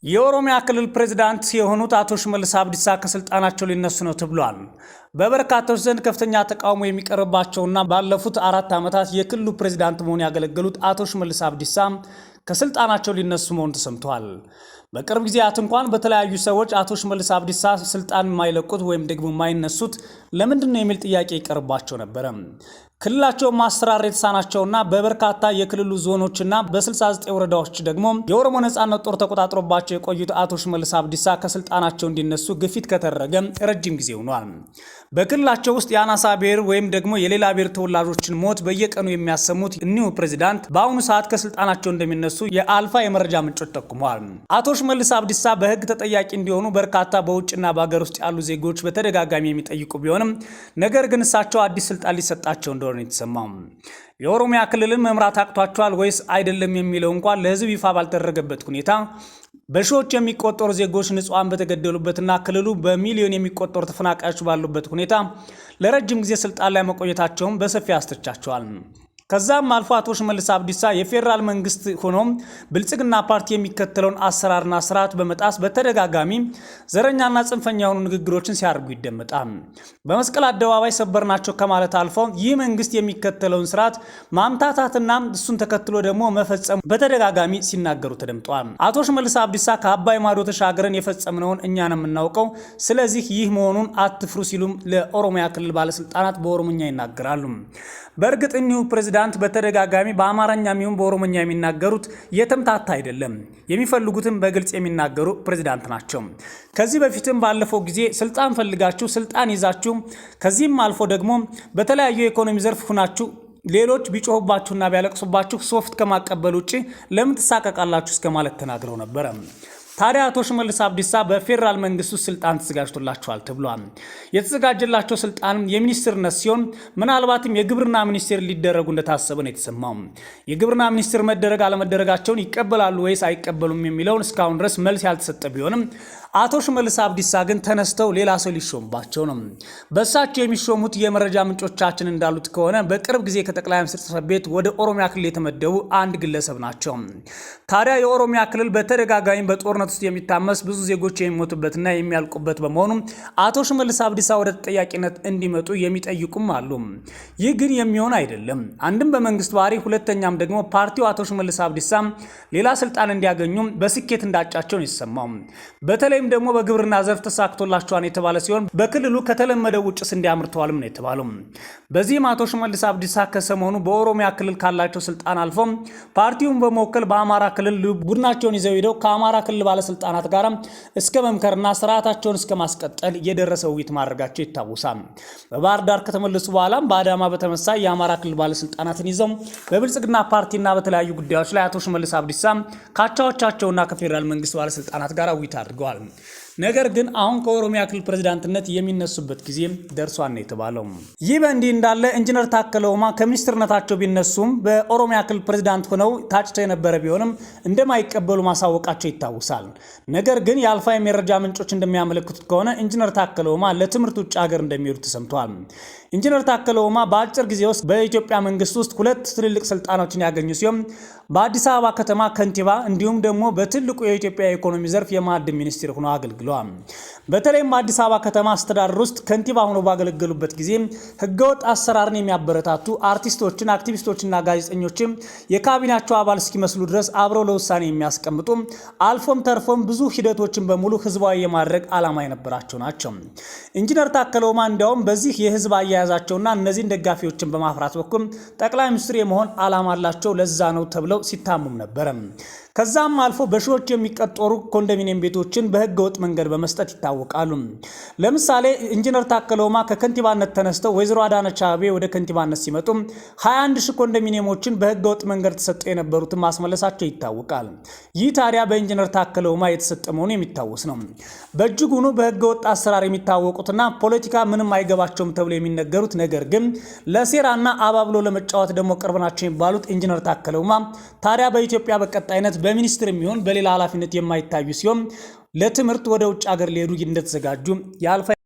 የኦሮሚያ ክልል ፕሬዝዳንት የሆኑት አቶ ሽመልስ አብዲሳ ከስልጣናቸው ሊነሱ ነው ተብሏል። በበርካቶች ዘንድ ከፍተኛ ተቃውሞ የሚቀርባቸውና ባለፉት 4 ዓመታት የክልሉ ፕሬዝዳንት መሆን ያገለገሉት አቶ ሽመልስ አብዲሳ ከስልጣናቸው ሊነሱ መሆኑ ተሰምቷል። በቅርብ ጊዜያት እንኳን በተለያዩ ሰዎች አቶ ሽመልስ አብዲሳ ስልጣን የማይለቁት ወይም ደግሞ የማይነሱት ለምንድነው የሚል ጥያቄ ይቀርባቸው ነበር። ክልላቸው ማስተራር የተሳናቸውና በበርካታ የክልሉ ዞኖችና በ69 ወረዳዎች ደግሞ የኦሮሞ ነጻነት ጦር ተቆጣጥሮባቸው የቆዩት አቶ ሽመልስ አብዲሳ ከስልጣናቸው እንዲነሱ ግፊት ከተደረገ ረጅም ጊዜ ሆኗል። በክልላቸው ውስጥ የአናሳ ብሔር ወይም ደግሞ የሌላ ብሔር ተወላጆችን ሞት በየቀኑ የሚያሰሙት እኒሁ ፕሬዝዳንት በአሁኑ ሰዓት ከስልጣናቸው እንደሚነሱ የአልፋ የመረጃ ምንጮች ጠቁመዋል። አቶ ሽመልስ አብዲሳ በሕግ ተጠያቂ እንዲሆኑ በርካታ በውጭና በሀገር ውስጥ ያሉ ዜጎች በተደጋጋሚ የሚጠይቁ ቢሆንም ነገር ግን እሳቸው አዲስ ስልጣን ሊሰጣቸው እንደሆነ የተሰማው የኦሮሚያ ክልልን መምራት አቅቷቸዋል ወይስ አይደለም የሚለው እንኳን ለህዝብ ይፋ ባልተደረገበት ሁኔታ በሺዎች የሚቆጠሩ ዜጎች ንጹሃን በተገደሉበትና ክልሉ በሚሊዮን የሚቆጠሩ ተፈናቃዮች ባሉበት ሁኔታ ለረጅም ጊዜ ስልጣን ላይ መቆየታቸውን በሰፊ አስተቻቸዋል። ከዛም አልፎ አቶ ሽመልስ አብዲሳ የፌደራል መንግስት ሆኖም ብልጽግና ፓርቲ የሚከተለውን አሰራርና ስርዓት በመጣስ በተደጋጋሚ ዘረኛና ጽንፈኛ የሆኑ ንግግሮችን ሲያደርጉ ይደመጣል። በመስቀል አደባባይ ሰበርናቸው ከማለት አልፎ ይህ መንግስት የሚከተለውን ስርዓት ማምታታትና እሱን ተከትሎ ደግሞ መፈጸም በተደጋጋሚ ሲናገሩ ተደምጠዋል። አቶ ሽመልስ አብዲሳ ከአባይ ማዶ ተሻገረን የፈጸምነውን እኛ ነው የምናውቀው፣ ስለዚህ ይህ መሆኑን አትፍሩ ሲሉም ለኦሮሚያ ክልል ባለስልጣናት በኦሮሞኛ ይናገራሉ። በእርግጥ እኒሁ ፕሬዝዳንት በተደጋጋሚ በአማርኛም ይሁን በኦሮሞኛ የሚናገሩት የተምታታ አይደለም፣ የሚፈልጉትን በግልጽ የሚናገሩ ፕሬዝዳንት ናቸው። ከዚህ በፊትም ባለፈው ጊዜ ስልጣን ፈልጋችሁ ስልጣን ይዛችሁ ከዚህም አልፎ ደግሞ በተለያዩ የኢኮኖሚ ዘርፍ ሆናችሁ ሌሎች ቢጮህባችሁና ቢያለቅሱባችሁ ሶፍት ከማቀበል ውጪ ለምን ተሳቀቃላችሁ እስከማለት ተናግረው ነበር። ታዲያ አቶ ሽመልስ አብዲሳ በፌደራል መንግስቱ ስልጣን ተዘጋጅቶላቸዋል ተብሏል። የተዘጋጀላቸው ስልጣን የሚኒስትርነት ሲሆን ምናልባትም የግብርና ሚኒስቴር ሊደረጉ እንደታሰበ ነው የተሰማው። የግብርና ሚኒስቴር መደረግ አለመደረጋቸውን ይቀበላሉ ወይስ አይቀበሉም የሚለውን እስካሁን ድረስ መልስ ያልተሰጠ ቢሆንም አቶ ሽመልስ አብዲሳ ግን ተነስተው ሌላ ሰው ሊሾምባቸው ነው። በእሳቸው የሚሾሙት የመረጃ ምንጮቻችን እንዳሉት ከሆነ በቅርብ ጊዜ ከጠቅላይ ሚኒስትር ጽሕፈት ቤት ወደ ኦሮሚያ ክልል የተመደቡ አንድ ግለሰብ ናቸው። ታዲያ የኦሮሚያ ክልል በተደጋጋሚ በጦርነት ውስጥ የሚታመስ ብዙ ዜጎች የሚሞቱበትና የሚያልቁበት በመሆኑ አቶ ሽመልስ አብዲሳ ወደ ተጠያቂነት እንዲመጡ የሚጠይቁም አሉ። ይህ ግን የሚሆን አይደለም። አንድም በመንግስት ባህሪ፣ ሁለተኛም ደግሞ ፓርቲው አቶ ሽመልስ አብዲሳ ሌላ ስልጣን እንዲያገኙ በስኬት እንዳጫቸው ነው የተሰማው። በተለይም ደግሞ በግብርና ዘርፍ ተሳክቶላቸዋል የተባለ ሲሆን በክልሉ ከተለመደው ውጭ ስንዴ አምርተዋልም ነው የተባለው። በዚህም አቶ ሽመልስ አብዲሳ ከሰሞኑ በኦሮሚያ ክልል ካላቸው ስልጣን አልፎ ፓርቲውን በመወከል በአማራ ክልል ቡድናቸውን ይዘው ሄደው ከአማራ ክልል ባለስልጣናት ጋር እስከ መምከርና ስርዓታቸውን እስከ ማስቀጠል የደረሰ ውይይት ማድረጋቸው ይታወሳል። በባህር ዳር ከተመለሱ በኋላም በአዳማ በተመሳይ የአማራ ክልል ባለስልጣናትን ይዘው በብልጽግና ፓርቲና በተለያዩ ጉዳዮች ላይ አቶ ሽመልስ አብዲሳ ከአቻዎቻቸውና ከፌደራል መንግስት ባለስልጣናት ጋር ውይይት አድርገዋል። ነገር ግን አሁን ከኦሮሚያ ክልል ፕሬዝዳንትነት የሚነሱበት ጊዜ ደርሷል ነው የተባለው። ይህ በእንዲህ እንዳለ ኢንጂነር ታከለ ኡማ ከሚኒስትርነታቸው ቢነሱም በኦሮሚያ ክልል ፕሬዝዳንት ሆነው ታጭተው የነበረ ቢሆንም እንደማይቀበሉ ማሳወቃቸው ይታወሳል። ነገር ግን የአልፋ የመረጃ ምንጮች እንደሚያመለክቱት ከሆነ ኢንጂነር ታከለ ኡማ ለትምህርት ውጭ ሀገር እንደሚሄዱ ተሰምቷል። ኢንጂነር ታከለ ኡማ በአጭር ጊዜ ውስጥ በኢትዮጵያ መንግስት ውስጥ 2 ትልልቅ ስልጣኖችን ያገኙ ሲሆን በአዲስ አበባ ከተማ ከንቲባ እንዲሁም ደግሞ በትልቁ የኢትዮጵያ ኢኮኖሚ ዘርፍ የማዕድን ሚኒስትር ሆነው አገልግለዋል። በተለይም በአዲስ አበባ ከተማ አስተዳደር ውስጥ ከንቲባ ሆነው ባገለገሉበት ጊዜ ህገወጥ አሰራርን የሚያበረታቱ አርቲስቶችን፣ አክቲቪስቶችና ጋዜጠኞችን የካቢኔያቸው አባል እስኪመስሉ ድረስ አብረው ለውሳኔ የሚያስቀምጡ አልፎም ተርፎም ብዙ ሂደቶችን በሙሉ ህዝባዊ የማድረግ ዓላማ የነበራቸው ናቸው። ኢንጂነር ታከለ ኡማ እንዲያውም በዚህ የህዝብ አያያዛቸውና እነዚህን ደጋፊዎችን በማፍራት በኩል ጠቅላይ ሚኒስትር የመሆን ዓላማ አላቸው፣ ለዛ ነው ተብለው ሲታሙም ነበር። ከዛም አልፎ በሺዎች የሚቆጠሩ ኮንዶሚኒየም ቤቶችን በህገወጥ መንገድ በመስጠት ይታወቃሉ። ለምሳሌ ኢንጂነር ታከለ ኡማ ከከንቲባነት ተነስተው ወይዘሮ አዳነች አቤቤ ወደ ከንቲባነት ሲመጡ 21,000 ኮንዶሚኒየሞችን በህገወጥ መንገድ ተሰጥተው የነበሩትን ማስመለሳቸው ይታወቃል። ይህ ታዲያ በኢንጂነር ታከለ ኡማ የተሰጠ መሆኑ የሚታወስ ነው። በእጅጉኑ በህገወጥ አሰራር የሚታወቁትና ፖለቲካ ምንም አይገባቸውም ተብሎ የሚነገሩት ነገር ግን ለሴራና አባብሎ ለመጫወት ደግሞ ቅርብ ናቸው የሚባሉት ኢንጂነር ታከለ ኡማ ታዲያ በኢትዮጵያ በቀጣይነት በሚኒስትር የሚሆን በሌላ ኃላፊነት የማይታዩ ሲሆን ለትምህርት ወደ ውጭ ሀገር ሊሄዱ እንደተዘጋጁ የአልፋ